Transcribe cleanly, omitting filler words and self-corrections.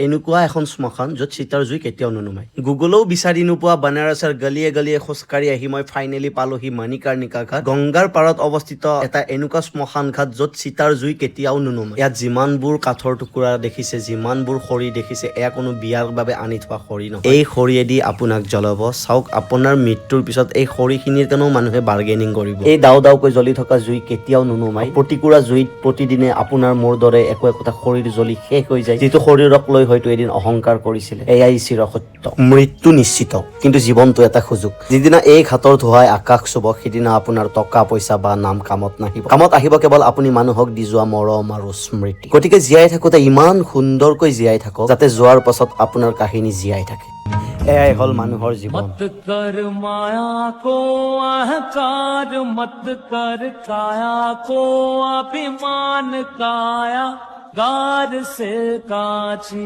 এনেকুৱা এখন শ্মশান য'ত চিতাৰ জুই কেতিয়াও নুনুমায়। গুগলেও বিচাৰি নোপোৱা বানাৰসৰ গলিয়ে গলিয়ে খোজকাঢ়ি আহি মই ফাইনেলি পালোহি মণিকৰ্ণিকা ঘাট। গংগাৰ পাৰত অৱস্থিত এটা এনেকুৱা শ্মশান ঘাট য'ত চিতাৰ জুই কেতিয়াও নুনুমায়। ইয়াত যিমানবোৰ কাঠৰ টুকুৰা দেখিছে, যিমানবোৰ খৰি দেখিছে, এয়া কোনো বিয়াৰ বাবে আনি থোৱা খৰি নহয়। এই খৰিয়েদি আপোনাক জ্বলাব। চাওক, আপোনাৰ মৃত্যুৰ পিছত এই খৰিখিনিৰ কাৰণেও মানুহে বাৰ্গেনিং কৰিব। এই দাও দাওকৈ জ্বলি থকা জুই কেতিয়াও নুনুমায়। প্ৰতিকুৰা জুইত প্ৰতিদিনে আপোনাৰ মোৰ দৰে একো একোটা শৰীৰ জ্বলি শেষ হৈ যায়, যিটো শৰীৰক লৈ হয়তো এদিন অহংকাৰ কৰিছিলে। এয়াই চিৰসত্য। মৃত্যু নিশ্চিত, কিন্তু জীৱনটো এটা সুযোগ। যিদিনা এই ঘাটৰ ধোঁৱাই আকাশ চুব, সিদিনা আপোনাৰ টকা পইচা বা নাম কামত নাহিব। কামত আহিব কেৱল আপুনি মানুহক দি যোৱা মৰম আৰু স্মৃতি। গতিকে জীয়াই থাকোতে ইমান সুন্দৰকৈ জীয়াই থাকক, যাতে যোৱাৰ পাছত আপোনাৰ কাহিনী জীয়াই থাকে। এয়াই হ'ল মানুহৰ জীৱন। মত কৰ মায়া কো অহংকাৰ, মত কৰ কায়া কো অভিমান, কায়া গাৰ সে কাছি।